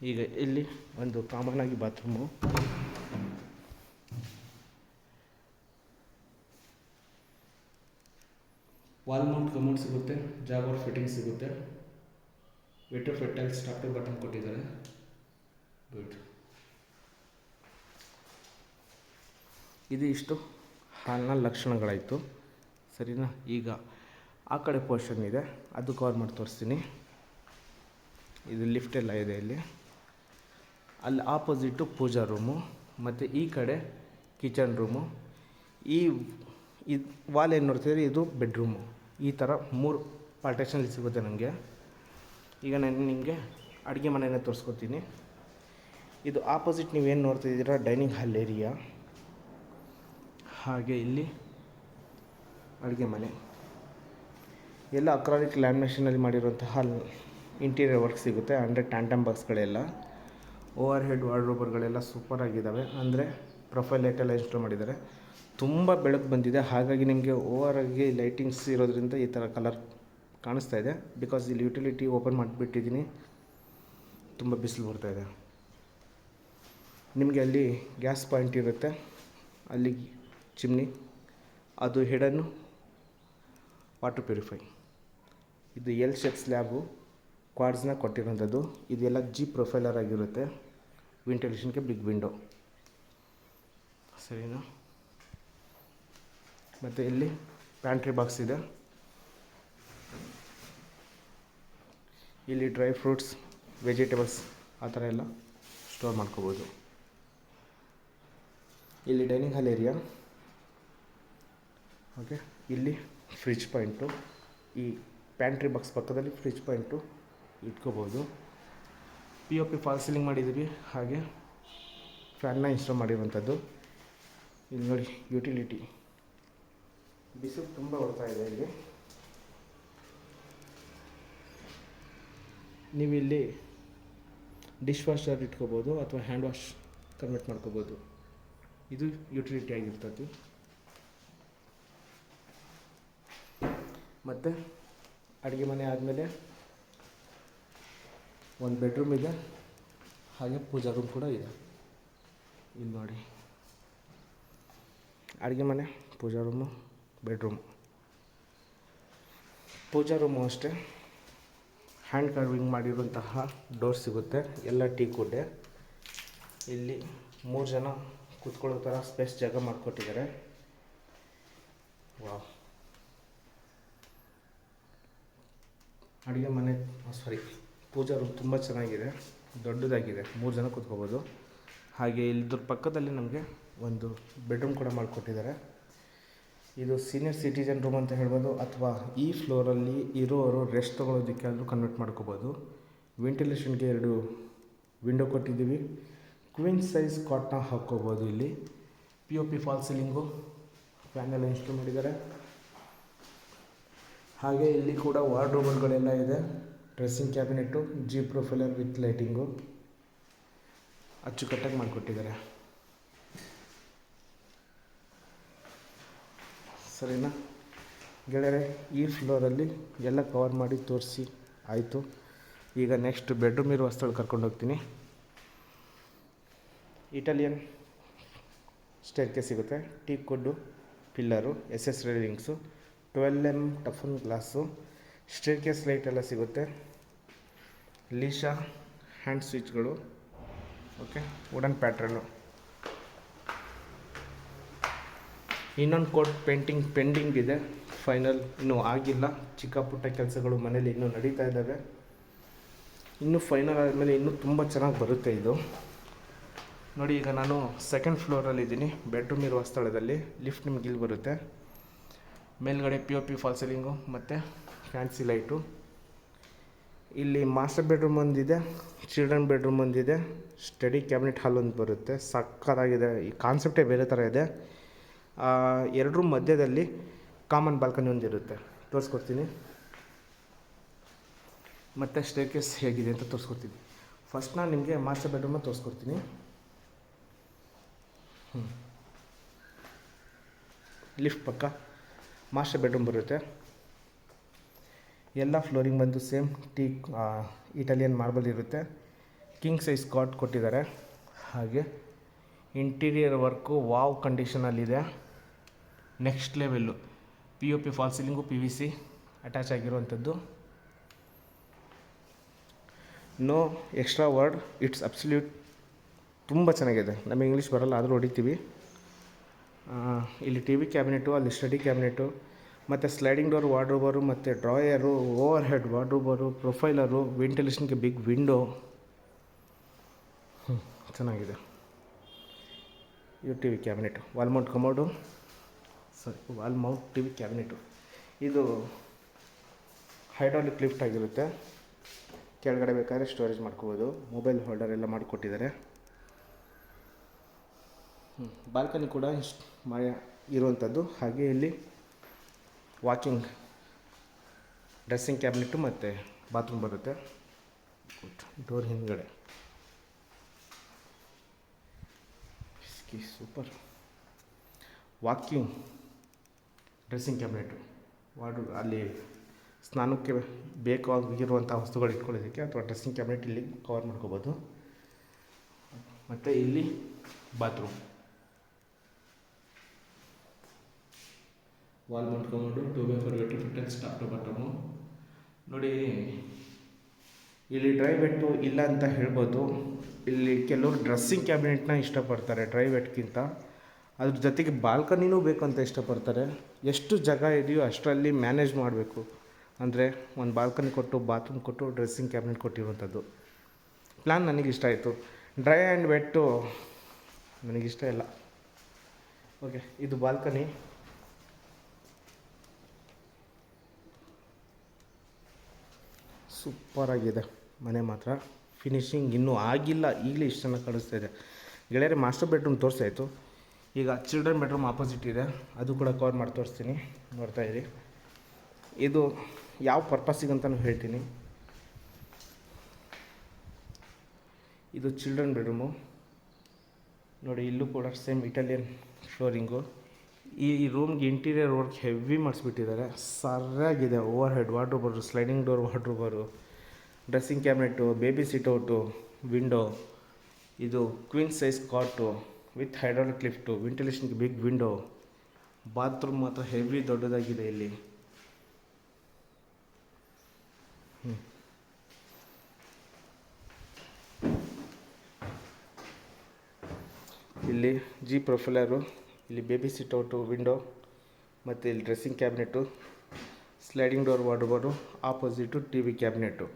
ಈಗ ಇಲ್ಲಿ ಒಂದು ಕಾಮನ್ ಆಗಿ ಬಾತ್ರೂಮು, ವಾಲ್ ಮೌಂಟ್ ಕಮೋಡ್ ಸಿಗುತ್ತೆ, ಜಾಗರ್ ಫಿಟ್ಟಿಂಗ್ ಸಿಗುತ್ತೆ. ವಿಟರ್ ಫಿಟ್ಟೈಲ್ಸ್ ಟಾಪ್ ಟು ಬಾಟಮ್ ಕೊಟ್ಟಿದ್ದಾರೆ. ಗುಡ್. ಇದು ಇಷ್ಟು ಹಾಲ್ನ ಲಕ್ಷಣಗಳಾಯಿತು, ಸರಿನಾ. ಈಗ ಆ ಕಡೆ ಪೋರ್ಷನ್ ಇದೆ, ಅದು ಕವರ್ ಮಾಡಿ ತೋರಿಸ್ತೀನಿ. ಇದು ಲಿಫ್ಟ್ ಎಲ್ಲ ಇದೆ ಇಲ್ಲಿ. ಅಲ್ಲಿ ಆಪೋಸಿಟು ಪೂಜಾ ರೂಮು, ಮತ್ತು ಈ ಕಡೆ ಕಿಚನ್ ರೂಮು. ಇದು ವಾಲ್ ಏನು ನೋಡ್ತಿದ್ರೆ ಇದು ಬೆಡ್ರೂಮು. ಈ ಥರ 3 ಪಾರ್ಟೇಷನಲ್ಲಿ ಸಿಗುತ್ತೆ ನಮಗೆ. ಈಗ ನಾನು ನಿಮಗೆ ಅಡುಗೆ ಮನೆಯೇ ತೋರಿಸ್ಕೊತೀನಿ. ಇದು ಆಪೋಸಿಟ್ ನೀವೇನು ನೋಡ್ತಿದ್ದೀರಾ ಡೈನಿಂಗ್ ಹಾಲ್ ಏರಿಯಾ. ಹಾಗೆ ಇಲ್ಲಿ ಅಡುಗೆ ಮನೆ ಎಲ್ಲ ಅಕ್ರಾಲಿಕ್ ಲ್ಯಾಮಿನೇಷನಲ್ಲಿ ಮಾಡಿರುವಂತಹ ಇಂಟೀರಿಯರ್ ವರ್ಕ್ ಸಿಗುತ್ತೆ. ಅಂದರೆ ಟ್ಯಾಂಟಮ್ ಬಾಕ್ಸ್ಗಳೆಲ್ಲ, ಓವರ್ ಹೆಡ್ ವಾರ್ಡ್ರೋಬರ್ಗಳೆಲ್ಲ ಸೂಪರಾಗಿದ್ದಾವೆ. ಅಂದರೆ ಪ್ರೊಫೈಲ್ ಲೈಟೆಲ್ಲ ಇನ್ಸ್ಟಾಲ್ ಮಾಡಿದ್ದಾರೆ. ತುಂಬ ಬೆಳಕು ಬಂದಿದೆ, ಹಾಗಾಗಿ ನಿಮಗೆ ಓವರಾಗಿ ಲೈಟಿಂಗ್ಸ್ ಇರೋದ್ರಿಂದ ಈ ಥರ ಕಲರ್ ಕಾಣಿಸ್ತಾ ಇದೆ. ಬಿಕಾಸ್ ಇಲ್ಲಿ ಯುಟಿಲಿಟಿ ಓಪನ್ ಮಾಡಿಬಿಟ್ಟಿದ್ದೀನಿ, ತುಂಬ ಬಿಸಿಲು ಬರ್ತಾಯಿದೆ. ನಿಮಗೆ ಅಲ್ಲಿ ಗ್ಯಾಸ್ ಪಾಯಿಂಟ್ ಇರುತ್ತೆ, ಅಲ್ಲಿ ಚಿಮ್ನಿ, ಅದು ಹಿಡನ್ನು ವಾಟರ್ ಪ್ಯೂರಿಫೈ. ಇದು L ಶೇಪ್ ಸ್ಲ್ಯಾಬು ಕ್ವಾಡ್ಸ್ನ ಕೊಟ್ಟಿರೋಂಥದ್ದು. ಇದೆಲ್ಲ G ಪ್ರೊಫೈಲರ್ ಆಗಿರುತ್ತೆ. ವೆಂಟಿಲೇಷನ್ಗೆ ಬಿಗ್ ವಿಂಡೋ, ಸರಿನಾ. ಮತ್ತು ಇಲ್ಲಿ ಪ್ಯಾಂಟ್ರಿ ಬಾಕ್ಸ್ ಇದೆ. ಇಲ್ಲಿ ಡ್ರೈ ಫ್ರೂಟ್ಸ್, ವೆಜಿಟೇಬಲ್ಸ್ ಆ ಥರ ಎಲ್ಲ ಸ್ಟೋರ್ ಮಾಡ್ಕೋಬೋದು. ಇಲ್ಲಿ ಡೈನಿಂಗ್ ಹಾಲ್ ಏರಿಯಾ. ಓಕೆ, ಇಲ್ಲಿ ಫ್ರಿಜ್ ಪಾಯಿಂಟು, ಈ ಪ್ಯಾಂಟ್ರಿ ಬಾಕ್ಸ್ ಪಕ್ಕದಲ್ಲಿ ಫ್ರಿಜ್ ಪಾಯಿಂಟು ಇಟ್ಕೋಬೋದು. POP ಫಾಲ್ ಸೀಲಿಂಗ್ ಮಾಡಿದ್ದೀವಿ, ಹಾಗೆ ಫ್ಯಾನ್ನ ಇನ್ಸ್ಟಾಲ್ ಮಾಡಿರುವಂಥದ್ದು. ಇಲ್ಲಿ ನೋಡಿ ಯುಟಿಲಿಟಿ, ಬಿಸಿಲು ತುಂಬ ಬರ್ತಾ ಇದೆ ಇಲ್ಲಿ. ನೀವು ಇಲ್ಲಿ ಡಿಶ್ ವಾಷರ್ ಇಟ್ಕೋಬೋದು ಅಥವಾ ಹ್ಯಾಂಡ್ ವಾಶ್ ಕನ್ವರ್ಟ್ ಮಾಡ್ಕೋಬೋದು. ಇದು ಯುಟಿಲಿಟಿ ಆಗಿರ್ತದೆ. ಮತ್ತು ಅಡುಗೆ ಮನೆ ಆದಮೇಲೆ ಒಂದು ಬೆಡ್ರೂಮ್ ಇದೆ, ಹಾಗೆ ಪೂಜಾ ರೂಮ್ ಕೂಡ ಇದೆ. ಇಲ್ಲಿ ನೋಡಿ, ಅಡುಗೆ ಮನೆ, ಪೂಜಾ ರೂಮು, ಬೆಡ್ರೂಮ್. ಪೂಜಾ ರೂಮು ಅಷ್ಟೇ ಹ್ಯಾಂಡ್ ಕಾರ್ವಿಂಗ್ ಮಾಡಿರುವಂತಹ ಡೋರ್ ಸಿಗುತ್ತೆ, ಎಲ್ಲ ಟೀಕ್ ವುಡ್ಡೆ. ಇಲ್ಲಿ 3 ಜನ ಕೂತ್ಕೊಳ್ಳೋ ಥರ ಸ್ಪೇಸ್ ಜಾಗ ಮಾಡಿಕೊಟ್ಟಿದ್ದಾರೆ. ವಾವ್. ಅಡುಗೆ ಮನೆ ಪೂಜಾ ರೂಮ್ ತುಂಬ ಚೆನ್ನಾಗಿದೆ, ದೊಡ್ಡದಾಗಿದೆ, 3 ಜನ ಕೂತ್ಕೋಬೋದು. ಹಾಗೆ ಇದ್ರ ಪಕ್ಕದಲ್ಲಿ ನಮಗೆ ಒಂದು ಬೆಡ್ರೂಮ್ ಕೂಡ ಮಾಡಿಕೊಟ್ಟಿದ್ದಾರೆ. ಇದು ಸೀನಿಯರ್ ಸಿಟಿಜನ್ ರೂಮ್ ಅಂತ ಹೇಳ್ಬೋದು, ಅಥವಾ ಈ ಫ್ಲೋರಲ್ಲಿ ಇರೋರು ರೆಸ್ಟ್ ತೊಗೊಳೋದಕ್ಕೆ ಆದರೂ ಕನ್ವರ್ಟ್ ಮಾಡ್ಕೋಬೋದು. ವೆಂಟಿಲೇಷನ್ಗೆ 2 ವಿಂಡೋ ಕೊಟ್ಟಿದ್ದೀವಿ. ಕ್ವೀನ್ ಸೈಜ್ ಕಾಟ್ನ ಹಾಕ್ಕೋಬೋದು. ಇಲ್ಲಿ POP ಫಾಲ್ ಸೀಲಿಂಗು, ಫ್ಯಾನೆಲ್ಲ ಇನ್ಸ್ಟಾಲ್ ಮಾಡಿದ್ದಾರೆ. ಹಾಗೆ ಇಲ್ಲಿ ಕೂಡ ವಾರ್ಡ್ರೋಬರ್ಗಳೆಲ್ಲ ಇದೆ. Dressing cabinet, G profiler with lighting ಅಚ್ಚುಕಟ್ಟಾಗಿ ಮಾಡಿಕೊಟ್ಟಿದ್ದಾರೆ, ಸರಿನಾ ಗೆಳೆಯರೆ. ಈ ಫ್ಲೋರಲ್ಲಿ ಎಲ್ಲ ಕವರ್ ಮಾಡಿ ತೋರಿಸಿ ಆಯಿತು. ಈಗ ನೆಕ್ಸ್ಟ್ ಬೆಡ್ರೂಮ್ ಇರುವ ಸ್ಥಳ ಕರ್ಕೊಂಡು ಹೋಗ್ತೀನಿ. ಇಟಾಲಿಯನ್ ಸ್ಟೇರ್ಕೇಸ್ ಸಿಗುತ್ತೆ, teak wood pillar, SS railings, 12mm toughen glass, staircase light ಎಲ್ಲ ಸಿಗುತ್ತೆ. ಲೀಶಾ ಹ್ಯಾಂಡ್ ಸ್ವಿಚ್ಗಳು, ಓಕೆ, ವುಡನ್ ಪ್ಯಾಟ್ರನ್ನು. ಇನ್ನೊಂದು ಕೋಟ್ ಪೇಂಟಿಂಗ್ ಪೆಂಡಿಂಗ್ ಇದೆ, ಫೈನಲ್ ಇನ್ನೂ ಆಗಿಲ್ಲ. ಚಿಕ್ಕ ಪುಟ್ಟ ಕೆಲಸಗಳು ಮನೇಲಿ ಇನ್ನೂ ನಡೀತಾ ಇದ್ದಾವೆ. ಇನ್ನೂ ಫೈನಲ್ ಆದಮೇಲೆ ಇನ್ನೂ ತುಂಬ ಚೆನ್ನಾಗಿ ಬರುತ್ತೆ ಇದು. ನೋಡಿ, ಈಗ ನಾನು 2nd ಫ್ಲೋರಲ್ಲಿದ್ದೀನಿ, ಬೆಡ್ರೂಮ್ ಇರುವ ಸ್ಥಳದಲ್ಲಿ. ಲಿಫ್ಟ್ ನಿಮ್ಗೆ ಇಲ್ಲಿ ಬರುತ್ತೆ. ಮೇಲ್ಗಡೆ POP ಫಾಲ್ ಸೀಲಿಂಗು ಮತ್ತು ಫ್ಯಾನ್ಸಿ ಲೈಟು. ಇಲ್ಲಿ ಮಾಸ್ಟರ್ ಬೆಡ್ರೂಮ್ ಒಂದಿದೆ, ಚಿಲ್ಡ್ರನ್ ಬೆಡ್ರೂಮ್ ಒಂದಿದೆ, ಸ್ಟಡಿ ಕ್ಯಾಬಿನೆಟ್ ಹಾಲ್ ಒಂದು ಬರುತ್ತೆ. ಸಕ್ಕತ್ತಾಗಿದೆ, ಈ ಕಾನ್ಸೆಪ್ಟೇ ಬೇರೆ ಥರ ಇದೆ. ಎರಡು ರೂಮ್ ಮಧ್ಯದಲ್ಲಿ ಕಾಮನ್ ಬಾಲ್ಕನಿ ಒಂದಿರುತ್ತೆ, ತೋರಿಸ್ಕೊಡ್ತೀನಿ. ಮತ್ತು ಸ್ಟೇರ್ಕೇಸ್ ಹೇಗಿದೆ ಅಂತ ತೋರಿಸ್ಕೊಡ್ತೀನಿ. ಫಸ್ಟ್ ನಾನು ನಿಮಗೆ ಮಾಸ್ಟರ್ ಬೆಡ್ರೂಮನ್ನು ತೋರಿಸ್ಕೊಡ್ತೀನಿ. ಲಿಫ್ಟ್ ಪಕ್ಕ ಮಾಸ್ಟರ್ ಬೆಡ್ರೂಮ್ ಬರುತ್ತೆ. ಎಲ್ಲ ಫ್ಲೋರಿಂಗ್ ಬಂದು ಸೇಮ್ ಇಟಾಲಿಯನ್ ಮಾರ್ಬಲ್ ಇರುತ್ತೆ. ಕಿಂಗ್ ಸೈಜ್ ಕಾಟ್ ಕೊಟ್ಟಿದ್ದಾರೆ. ಹಾಗೆ ಇಂಟೀರಿಯರ್ ವರ್ಕು ವಾವ್ ಕಂಡೀಷನಲ್ಲಿದೆ, next level. POP false ceiling PVC attach ಆಗಿರುವಂಥದ್ದು. No extra word, it's absolute. ತುಂಬ ಚೆನ್ನಾಗಿದೆ. ನಮಗೆ ಇಂಗ್ಲೀಷ್ ಬರಲ್ಲ, ಆದರೂ ಹೊಡಿತೀವಿ. ಇಲ್ಲಿ TV ಕ್ಯಾಬಿನೆಟು, ಅಲ್ಲಿ ಸ್ಟಡಿ ಕ್ಯಾಬಿನೆಟು, ಮತ್ತು ಸ್ಲೈಡಿಂಗ್ ಡೋರ್ ವಾರ್ಡ್ರೋಬರು, ಮತ್ತು drawer, over head wardrobe, profiler, ವೆಂಟಿಲೇಷನ್ಗೆ ಬಿಗ್ ವಿಂಡೋ. ಚೆನ್ನಾಗಿದೆ. ಇದು TV cabinet, wall mount commode, wall mount TV cabinet. ಇದು ಹೈಡ್ರಾಲಿಕ್ ಲಿಫ್ಟ್ ಆಗಿರುತ್ತೆ. ಕೆಳಗಡೆ ಬೇಕಾದರೆ ಸ್ಟೋರೇಜ್ ಮಾಡ್ಕೋಬೋದು. ಮೊಬೈಲ್ ಹೋಲ್ಡರ್ ಎಲ್ಲ ಮಾಡಿಕೊಟ್ಟಿದ್ದಾರೆ. ಬಾಲ್ಕನಿ ಕೂಡ ಇರುವಂಥದ್ದು. ಹಾಗೆ ಇಲ್ಲಿ ವಾಕಿಂಗ್ ಡ್ರೆಸ್ಸಿಂಗ್ ಕ್ಯಾಬಿನೆಟ್ಟು ಮತ್ತು ಬಾತ್ರೂಮ್ ಬರುತ್ತೆ. ಡೋರ್ ಹಿಂದ್ಗಡೆ ಸೂಪರ್. ವಾಕಿಂಗ್ ಡ್ರೆಸ್ಸಿಂಗ್ ಕ್ಯಾಬಿನೆಟು, ಅಲ್ಲಿ ಸ್ನಾನಕ್ಕೆ ಬೇಕಾಗಿರುವಂಥ ವಸ್ತುಗಳು ಇಟ್ಕೊಳ್ಳೋದಕ್ಕೆ, ಅಥವಾ ಡ್ರೆಸ್ಸಿಂಗ್ ಕ್ಯಾಬಿನೆಟ್ ಇಲ್ಲಿ ಕವರ್ ಮಾಡ್ಕೋಬೋದು. ಮತ್ತು ಇಲ್ಲಿ bathroom, wall mount commode, 2x4 vitrified top to bottom. ನೋಡಿ, ಇಲ್ಲಿ ಡ್ರೈ ವೆಟ್ಟು ಇಲ್ಲ ಅಂತ ಹೇಳ್ಬೋದು. ಇಲ್ಲಿ ಕೆಲವರು ಡ್ರೆಸ್ಸಿಂಗ್ ಕ್ಯಾಬಿನೆಟ್ನ ಇಷ್ಟಪಡ್ತಾರೆ ಡ್ರೈ ವೆಟ್ಗಿಂತ. ಅದ್ರ ಜೊತೆಗೆ ಬಾಲ್ಕನಿನೂ ಬೇಕು ಅಂತ ಇಷ್ಟಪಡ್ತಾರೆ. ಎಷ್ಟು ಜಾಗ ಇದೆಯೋ ಅಷ್ಟರಲ್ಲಿ ಮ್ಯಾನೇಜ್ ಮಾಡಬೇಕು. ಅಂದರೆ ಒಂದು ಬಾಲ್ಕನಿ ಕೊಟ್ಟು, ಬಾತ್ರೂಮ್ ಕೊಟ್ಟು, ಡ್ರೆಸ್ಸಿಂಗ್ ಕ್ಯಾಬಿನೆಟ್ ಕೊಟ್ಟಿರುವಂಥದ್ದು ಪ್ಲ್ಯಾನ್ ನನಗಿಷ್ಟ ಆಯಿತು. ಡ್ರೈ ಆ್ಯಂಡ್ ವೆಟ್ಟು ನನಗಿಷ್ಟ ಇಲ್ಲ. ಓಕೆ, ಇದು ಬಾಲ್ಕನಿ. ಸೂಪರಾಗಿದೆ ಮನೆ ಮಾತ್ರ. ಫಿನಿಶಿಂಗ್ ಇನ್ನೂ ಆಗಿಲ್ಲ, ಈಗಲೇ ಇಷ್ಟು ಚೆನ್ನಾಗಿ ಕಾಣಿಸ್ತಾ ಇದೆ. ಗೆಳೆಯರೆ, ಮಾಸ್ಟರ್ ಬೆಡ್ರೂಮ್ ತೋರಿಸಾಯಿತು. ಈಗ ಚಿಲ್ಡ್ರನ್ ಬೆಡ್ರೂಮ್ ಆಪೋಸಿಟ್ ಇದೆ, ಅದು ಕೂಡ ಕವರ್ ಮಾಡಿ ತೋರಿಸ್ತೀನಿ, ನೋಡ್ತಾಯಿರಿ. ಇದು ಯಾವ ಪರ್ಪಸ್ಸಿಗಂತಲೂ ಹೇಳ್ತೀನಿ. ಇದು ಚಿಲ್ಡ್ರನ್ ಬೆಡ್ರೂಮು. ನೋಡಿ, ಇಲ್ಲೂ ಕೂಡ ಸೇಮ್ ಇಟಾಲಿಯನ್ ಫ್ಲೋರಿಂಗು. ಈ ರೂಮ್ಗೆ ಇಂಟೀರಿಯರ್ ವರ್ಕ್ ಹೆವಿ ಮಾಡಿಸ್ಬಿಟ್ಟಿದ್ದಾರೆ, ಸರಿಯಾಗಿದೆ. Over head wardrobe, sliding door wardrobe, dressing cabinet, baby sitout, window. ಇದು queen size cot with hydraulic lift, ವೆಂಟಿಲೇಷನ್ಗೆ ಬಿಗ್ ವಿಂಡೋ. ಬಾತ್ರೂಮ್ ಮಾತ್ರ ಹೆವಿ ದೊಡ್ಡದಾಗಿದೆ ಇಲ್ಲಿ. ಇಲ್ಲಿ ಪ್ರೊಫೈಲರು, ಇಲ್ಲಿ ಬೇಬಿ ಸಿಟೌಟು, ವಿಂಡೋ, ಮತ್ತು ಇಲ್ಲಿ dressing cabinet, sliding door wardrobe, opposite TV cabinet,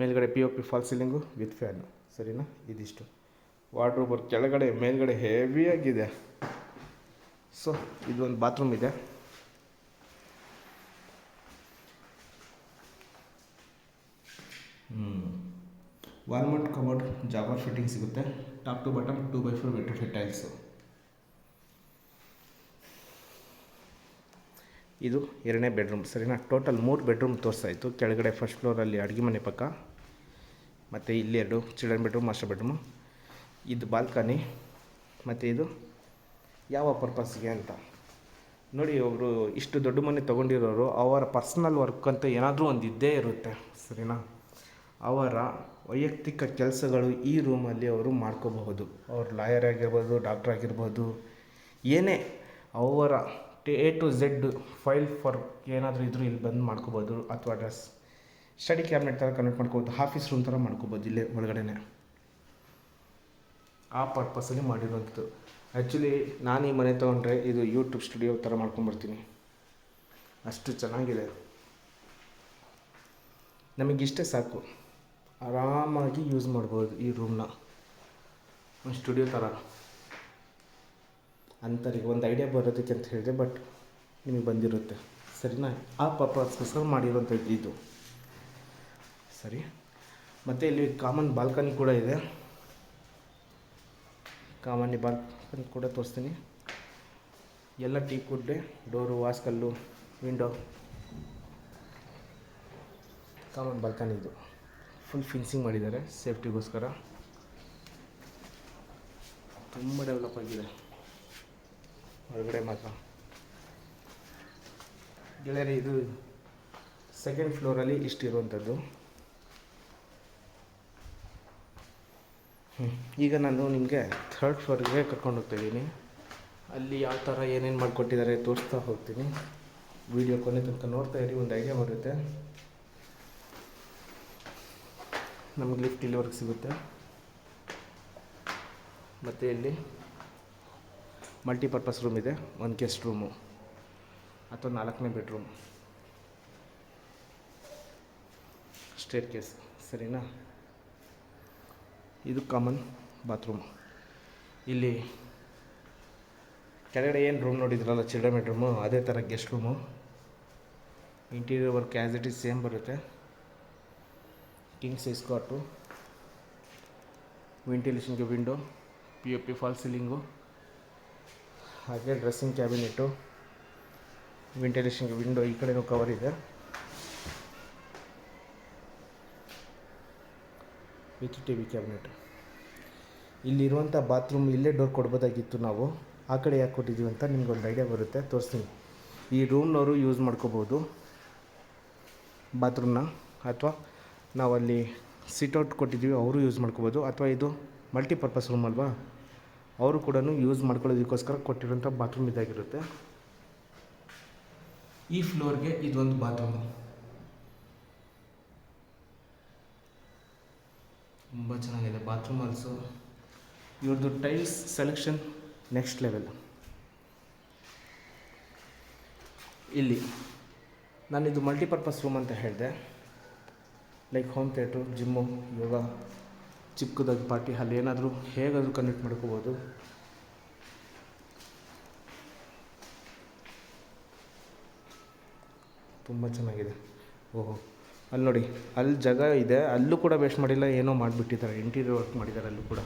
ಮೇಲ್ಗಡೆ POP false ceiling with fan. ಸರಿನಾ? ಇದಿಷ್ಟು ವಾರ್ಡ್ರೋಬರ್. ಕೆಳಗಡೆ ಮೇಲ್ಗಡೆ ಹೆವಿಯಾಗಿದೆ. ಸೊ ಇದೊಂದು ಬಾತ್ರೂಮ್ ಇದೆ. Wall mount commode Jaquar fitting ಸಿಗುತ್ತೆ. Top to bottom 2x4 vitrified tiles. ಇದು ಎರಡನೇ ಬೆಡ್ರೂಮ್. ಸರಿನಾ? ಟೋಟಲ್ 3 ಬೆಡ್ರೂಮ್ ತೋರಿಸಾಯಿತು. ಕೆಳಗಡೆ ಫಸ್ಟ್ ಫ್ಲೋರಲ್ಲಿ ಅಡುಗೆ ಮನೆ ಪಕ್ಕ, ಮತ್ತು ಇಲ್ಲಿ 2 ಚಿಲ್ಡ್ರನ್ ಬೆಡ್ರೂಮ್, ಮಾಸ್ಟರ್ ಬೆಡ್ರೂಮು. ಇದು ಬಾಲ್ಕನಿ. ಮತ್ತು ಇದು ಯಾವ ಪರ್ಪಸ್ಗೆ ಅಂತ ನೋಡಿ. ಒಬ್ಬರು ಇಷ್ಟು ದೊಡ್ಡ ಮನೆ ತೊಗೊಂಡಿರೋರು ಅವರ ಪರ್ಸ್ನಲ್ ವರ್ಕ್ ಅಂತ ಏನಾದರೂ ಒಂದು ಇದ್ದೇ ಇರುತ್ತೆ. ಸರಿನಾ? ಅವರ ವೈಯಕ್ತಿಕ ಕೆಲಸಗಳು ಈ ರೂಮಲ್ಲಿ ಅವರು ಮಾಡ್ಕೋಬಹುದು. ಅವ್ರು ಲಾಯರ್ ಆಗಿರ್ಬೋದು, ಡಾಕ್ಟ್ರ್ ಆಗಿರ್ಬೋದು, ಏನೇ ಅವರ A to Z file for ಏನಾದರೂ ಇದ್ದರೂ ಇಲ್ಲಿ ಬಂದು ಮಾಡ್ಕೋಬೋದು. ಅಥವಾ ಸ್ಟಡಿ ಕ್ಯಾಬಿನೆಟ್ ಥರ ಕನೆಕ್ಟ್ ಮಾಡ್ಕೋಬೋದು, ಆಫೀಸ್ ರೂಮ್ ಥರ ಮಾಡ್ಕೋಬೋದು ಇಲ್ಲೇ ಒಳಗಡೆನೆ. ಆ ಪರ್ಪಸಲ್ಲಿ ಮಾಡಿರೋಂಥದ್ದು. ಆ್ಯಕ್ಚುಲಿ ನಾನು ಈ ಮನೆ ತೊಗೊಂಡ್ರೆ ಇದು ಯೂಟ್ಯೂಬ್ ಸ್ಟುಡಿಯೋ ಥರ ಮಾಡ್ಕೊಂಬರ್ತೀನಿ, ಅಷ್ಟು ಚೆನ್ನಾಗಿದೆ. ನಮಗಿಷ್ಟೇ ಸಾಕು, ಆರಾಮಾಗಿ ಯೂಸ್ ಮಾಡ್ಬೋದು ಈ ರೂಮ್ನ. ಒಂದು ಸ್ಟುಡಿಯೋ ಥರ ಅಂಥವ್ರಿಗೆ ಒಂದು ಐಡಿಯಾ ಬರೋದಕ್ಕೆ ಅಂತ ಹೇಳಿದೆ, ಬಟ್ ನಿಮಗೆ ಬಂದಿರುತ್ತೆ. ಸರಿನಾ? ಆ ಪರ್ಪಸ್ಗೋಸ್ಕರ ಮಾಡಿರೋಂಥದ್ದು ಇದು. ಸರಿ. ಮತ್ತು ಇಲ್ಲಿ ಕಾಮನ್ ಬಾಲ್ಕನಿ ಕೂಡ ಇದೆ. ಬಾಲ್ಕನಿ ಕೂಡ ತೋರಿಸ್ತೀನಿ. ಎಲ್ಲ ಟೀಕ್ ವುಡ್ಡೆ, ಡೋರು, ವಾಸ್ಕಲ್ಲು, ವಿಂಡೋ. ಕಾಮನ್ ಬಾಲ್ಕನಿ ಇದು ಫುಲ್ ಫಿನಿಸಿಂಗ್ ಮಾಡಿದ್ದಾರೆ ಸೇಫ್ಟಿಗೋಸ್ಕರ. ತುಂಬ ಡೆವಲಪ್ ಆಗಿದೆ ಹೊರಗಡೆ ಮಾತ್ರ. ಗೆಳೆಯರೆ, ಇದು ಸೆಕೆಂಡ್ ಫ್ಲೋರಲ್ಲಿ ಇಷ್ಟಿರುವಂಥದ್ದು. ಈಗ ನಾನು ನಿಮಗೆ ಥರ್ಡ್ ಫ್ಲೋರಿಗೆ ಕರ್ಕೊಂಡು ಹೋಗ್ತಾಯಿದ್ದೀನಿ. ಅಲ್ಲಿ ಯಾವ ಥರ ಏನೇನು ಮಾಡಿಕೊಟ್ಟಿದ್ದಾರೆ ತೋರಿಸ್ತಾ ಹೋಗ್ತೀನಿ. ವಿಡಿಯೋ ಕೊನೆ ತನಕ ನೋಡ್ತಾ ಇರಿ, ಒಂದು ಐಡಿಯಾ ಬರುತ್ತೆ. ನಮಗೆ ಲಿಫ್ಟ್ ಇಲ್ಲಿವರೆಗೆ ಸಿಗುತ್ತೆ. ಮತ್ತು ಇಲ್ಲಿ ಮಲ್ಟಿಪರ್ಪಸ್ ರೂಮ್ ಇದೆ, ಒಂದು ಗೆಸ್ಟ್ ರೂಮು ಅಥವಾ 4ನೇ ಬೆಡ್ರೂಮ್, ಸ್ಟೇರ್ ಕೇಸ್. ಸರಿನಾ? ಇದು ಕಾಮನ್ ಬಾತ್ರೂಮ್. ಇಲ್ಲಿ ಕೆಳಗಡೆ ಏನು ರೂಮ್ ನೋಡಿದ್ರಲ್ಲ ಚಿಲ್ಡ್ರನ್ ಬೆಡ್ರೂಮು, ಅದೇ ಥರ guest room. Interior work as it is same ಬರುತ್ತೆ. ಕಿಂಗ್ ಸೈಜ್ ಕಾಟು, ವೆಂಟಿಲೇಷನ್ಗೆ ವಿಂಡೋ, POP ಫಾಲ್ ಸೀಲಿಂಗು, ಹಾಗೆ ಡ್ರೆಸ್ಸಿಂಗ್ ಕ್ಯಾಬಿನೆಟ್ಟು, ವೆಂಟಿಲೇಷನ್ಗೆ ವಿಂಡೋ, ಈ ಕಡೆನೂ ಕವರ್ ಇದೆ ವಿತ್ TV ಕ್ಯಾಬಿನೆಟ್. ಇಲ್ಲಿರುವಂಥ ಬಾತ್ರೂಮ್ ಇಲ್ಲೇ ಡೋರ್ ಕೊಡ್ಬೋದಾಗಿತ್ತು ನಾವು, ಆ ಕಡೆ ಯಾಕೆ ಕೊಟ್ಟಿದ್ದೀವಿ ಅಂತ ನಿಮ್ಗೊಂದು ಐಡಿಯಾ ಬರುತ್ತೆ, ತೋರಿಸ್ತೀನಿ. ಈ ರೂಮ್ನವರು ಯೂಸ್ ಮಾಡ್ಕೋಬೋದು ಬಾತ್ರೂಮ್ನ, ಅಥವಾ ನಾವಲ್ಲಿ ಸಿಟ್ಔಟ್ ಕೊಟ್ಟಿದ್ದೀವಿ ಅವರು ಯೂಸ್ ಮಾಡ್ಕೋಬೋದು, ಅಥವಾ ಇದು ಮಲ್ಟಿಪರ್ಪಸ್ ರೂಮ್ ಅಲ್ವಾ, ಅವರು ಕೂಡ ಯೂಸ್ ಮಾಡ್ಕೊಳ್ಳೋದಕ್ಕೋಸ್ಕರ ಕೊಟ್ಟಿರೋಂಥ ಬಾತ್ರೂಮ್ ಇದಾಗಿರುತ್ತೆ. ಈ ಫ್ಲೋರ್ಗೆ ಇದೊಂದು ಬಾತ್ರೂಮು ತುಂಬ ಚೆನ್ನಾಗಿದೆ. ಬಾತ್ರೂಮ್ ಆಲ್ಸೋ ಇವ್ರದ್ದು ಟೈಲ್ಸ್ ಸೆಲೆಕ್ಷನ್ ನೆಕ್ಸ್ಟ್ ಲೆವೆಲ್. ಇಲ್ಲಿ ನಾನಿದು ಮಲ್ಟಿಪರ್ಪಸ್ ರೂಮ್ ಅಂತ ಹೇಳಿದೆ. ಲೈಕ್ ಹೋಮ್ ಥಿಯೇಟ್ರು, ಜಿಮ್ಮು, ಯೋಗ, ಚಿಕ್ಕದಾಗಿ ಪಾರ್ಟಿ ಹಾಲ್ ಏನಾದರೂ ಹೇಗಾದರೂ ಕನ್ವರ್ಟ್ ಮಾಡ್ಕೋಬೋದು. ತುಂಬ ಚೆನ್ನಾಗಿದೆ. ಓಹೋ, ಅಲ್ಲಿ ನೋಡಿ, ಅಲ್ಲಿ ಜಾಗ ಇದೆ, ಅಲ್ಲೂ ಕೂಡ ವೇಸ್ಟ್ ಮಾಡಿಲ್ಲ, ಏನೋ ಮಾಡಿಬಿಟ್ಟಿದ್ದಾರೆ, ಇಂಟೀರಿಯರ್ ವರ್ಕ್ ಮಾಡಿದ್ದಾರೆ ಅಲ್ಲೂ ಕೂಡ.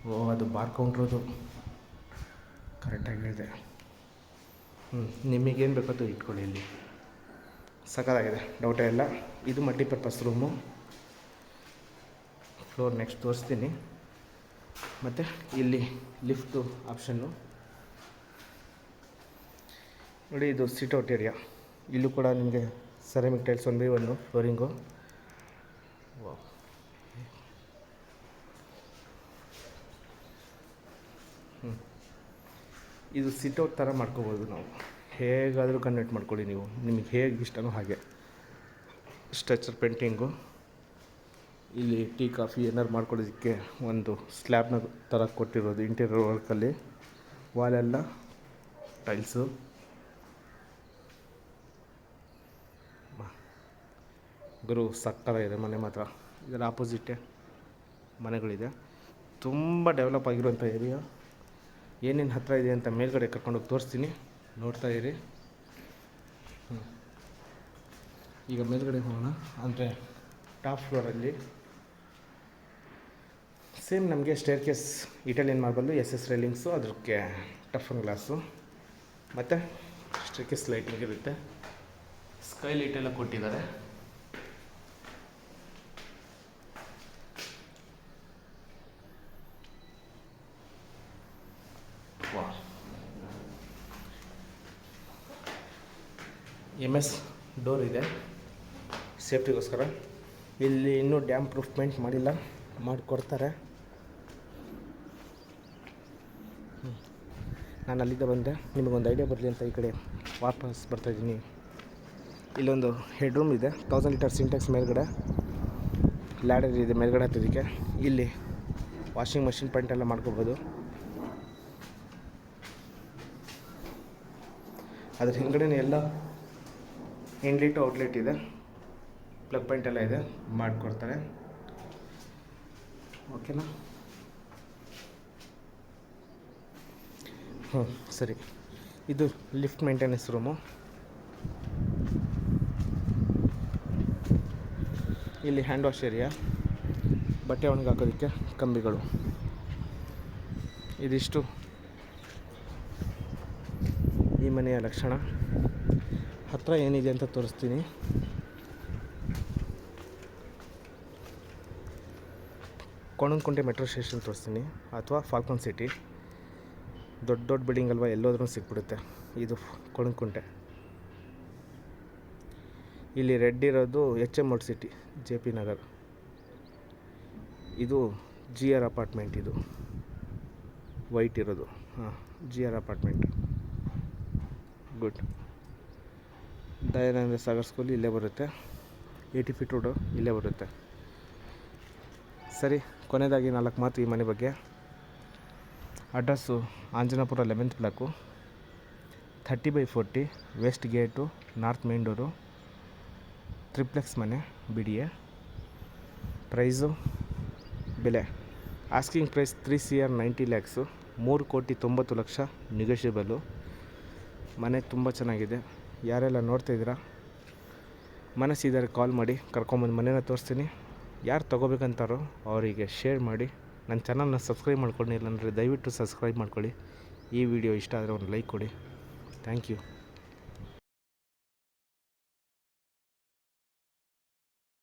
ಓಹ್, ಅದು ಬಾರ್ ಕೌಂಟ್ರದು ಕರೆಕ್ಟಾಗಿ ಹೇಳಿದೆ. ನಿಮಗೇನು ಬೇಕೋ ಇಟ್ಕೊಳ್ಳಿ, ಇಲ್ಲಿ ಸಖತ್ತಾಗಿದೆ, ಡೌಟೇ ಇಲ್ಲ. ಇದು ಮಲ್ಟಿಪರ್ಪಸ್ ರೂಮು. ಫ್ಲೋರ್ ನೆಕ್ಸ್ಟ್ ತೋರಿಸ್ತೀನಿ. ಮತ್ತು ಇಲ್ಲಿ ಲಿಫ್ಟು ಆಪ್ಷನ್ನು ನೋಡಿ. ಇದು ಸಿಟ್ಔಟ್ ಏರಿಯಾ. ಇಲ್ಲೂ ಕೂಡ ನಿಮಗೆ ಸೆರಾಮಿಕ್ ಟೈಲ್ಸ್ 1x1 ಫ್ಲೋರಿಂಗು. ಇದು ಸಿಟ್ಔಟ್ ಥರ ಮಾಡ್ಕೋಬೋದು ನಾವು, ಹೇಗಾದರೂ ಕನ್ವರ್ಟ್ ಮಾಡ್ಕೊಳ್ಳಿ ನೀವು, ನಿಮಗೆ ಹೇಗೆ ಇಷ್ಟನೋ ಹಾಗೆ. ಸ್ಟ್ರಕ್ಚರ್ ಪೇಂಟಿಂಗು, ಇಲ್ಲಿ ಟೀ ಕಾಫಿ ಏನಾರು ಮಾಡ್ಕೊಳ್ಳೋದಕ್ಕೆ ಒಂದು ಸ್ಲ್ಯಾಬ್ನ ಥರ ಕೊಟ್ಟಿರೋದು ಇಂಟೀರಿಯರ್ ವರ್ಕಲ್ಲಿ. ವಾಲೆಲ್ಲ ಟೈಲ್ಸು. ಗುರು ಸಕ್ಕತ್ತಾಗಿದೆ ಮನೆ ಮಾತ್ರ. ಇದರ ಆಪೋಸಿಟ್ಟೆ ಮನೆಗಳಿದೆ. ತುಂಬ ಡೆವಲಪ್ ಆಗಿರುವಂಥ ಏರಿಯಾ. ಏನೇನು ಹತ್ತಿರ ಇದೆ ಅಂತ ಮೇಲ್ಗಡೆ ಕರ್ಕೊಂಡೋಗಿ ತೋರಿಸ್ತೀನಿ, ನೋಡ್ತಾ ಇರಿ. ಈಗ ಮೇಲ್ಗಡೆ ಹೋಗೋಣ. ಅಂದರೆ ಟಾಪ್ ಫ್ಲೋರಲ್ಲಿ ಸೇಮ್ ನಮಗೆ stair case, Italian marble, SS railings, ಅದಕ್ಕೆ ಟಫನ್ ಗ್ಲಾಸು, ಮತ್ತು ಸ್ಟೇರ್ ಕೇಸ್ ಲೈಟಿಂಗ್ ಇರುತ್ತೆ. ಸ್ಕೈ ಲೈಟೆಲ್ಲ ಕೊಟ್ಟಿದ್ದಾರೆ. MS ಡೋರ್ ಇದೆ ಸೇಫ್ಟಿಗೋಸ್ಕರ. ಇಲ್ಲಿ ಇನ್ನೂ ಡ್ಯಾಮ್ ಪ್ರೂಫ್ ಪೇಂಟ್ ಮಾಡಿಲ್ಲ, ಮಾಡಿಕೊಡ್ತಾರೆ. ನಾನು ಅಲ್ಲಿಂದ ಬಂದೆ, ನಿಮಗೊಂದು ಐಡಿಯಾ ಬರಲಿ ಅಂತ ಈ ಕಡೆ ವಾಪಸ್ ಬರ್ತಾಯಿದ್ದೀನಿ. ಇಲ್ಲೊಂದು ಹೆಡ್ ರೂಮ್ ಇದೆ, 1000 ಲೀಟರ್ ಸಿಂಟೆಕ್ಸ್ ಮೇಲ್ಗಡೆ ಲ್ಯಾಡರ್ ಇದೆ ಮೇಲ್ಗಡೆ ಹತ್ತೋದಕ್ಕೆ. ಇಲ್ಲಿ ವಾಷಿಂಗ್ ಮಷಿನ್ ಪೇಂಟ್ ಎಲ್ಲ ಮಾಡ್ಕೋಬೋದು. ಅದ್ರ ಹಿಂದ್ಗಡೆ ಎಲ್ಲ ಇನ್ಲೆಟ್ ಔಟ್ಲೆಟ್ ಇದೆ, ಪ್ಲಗ್ ಪಾಯಿಂಟ್ ಎಲ್ಲ ಇದೆ, ಮಾಡಿಕೊಡ್ತಾರೆ. ಓಕೆನಾ? ಸರಿ. ಇದು ಲಿಫ್ಟ್ ಮೇಂಟೆನೆನ್ಸ್ ರೂಮು. ಇಲ್ಲಿ ಹ್ಯಾಂಡ್ ವಾಶ್ ಏರಿಯಾ, ಬಟ್ಟೆ ಒಣಗಿ ಹಾಕೋದಕ್ಕೆ ಕಂಬಿಗಳು. ಇದಿಷ್ಟು ಈ ಮನೆಯ ಲಕ್ಷಣ. ಹತ್ತಿರ ಏನಿದೆ ಅಂತ ತೋರಿಸ್ತೀನಿ. ಕೋಣನಕುಂಟೆ ಮೆಟ್ರೋ ಸ್ಟೇಷನ್ ತೋರಿಸ್ತೀನಿ, ಅಥವಾ ಫಾಲ್ಕನ್ ಸಿಟಿ. ದೊಡ್ಡ ದೊಡ್ಡ ಬಿಲ್ಡಿಂಗ್ ಅಲ್ವಾ, ಎಲ್ಲೋದ್ರೂ ಸಿಕ್ಬಿಡುತ್ತೆ. ಇದು ಕೋಣನಕುಂಟೆ. ಇಲ್ಲಿ ರೆಡ್ ಇರೋದು HM road city, JP Nagar. ಇದು GR ಅಪಾರ್ಟ್ಮೆಂಟ್. ಇದು ವೈಟ್ ಇರೋದು, GR apartment. Good. Dayananda Sagar school ಇಲ್ಲೇ ಬರುತ್ತೆ. 80 ಫೀಟ್ ರೋಡು ಇಲ್ಲೇ ಬರುತ್ತೆ. ಸರಿ, ಕೊನೆಯದಾಗಿ 4 ಮಾತು ಈ ಮನೆ ಬಗ್ಗೆ. Address Anjanapura 11th block, 30/40, west gate, north main door, triplex ಮನೆ, BDA. ಪ್ರೈಸು, ಬೆಲೆ asking price 3 CR 90 lakhs, 3,90,00,000 negotiable. ಮನೆ ತುಂಬ ಚೆನ್ನಾಗಿದೆ. ಯಾರೆಲ್ಲ ನೋಡ್ತಾಯಿದ್ದೀರಾ, ಮನಸ್ಸಿದ್ದಾರೆ ಕಾಲ್ ಮಾಡಿ, ಕರ್ಕೊಂಬಂದು ಮನೇನ ತೋರಿಸ್ತೀನಿ. ಯಾರು ತೊಗೋಬೇಕಂತಾರೋ ಅವರಿಗೆ ಶೇರ್ ಮಾಡಿ. ನನ್ನ ಚಾನಲ್ನ ಸಬ್ಸ್ಕ್ರೈಬ್ ಮಾಡ್ಕೊಂಡಿಲ್ಲ ಅಂದರೆ ದಯವಿಟ್ಟು ಸಬ್ಸ್ಕ್ರೈಬ್ ಮಾಡ್ಕೊಳ್ಳಿ. ಈ ವಿಡಿಯೋ ಇಷ್ಟ ಆದರೆ ಒಂದು ಲೈಕ್ ಕೊಡಿ. Thank you.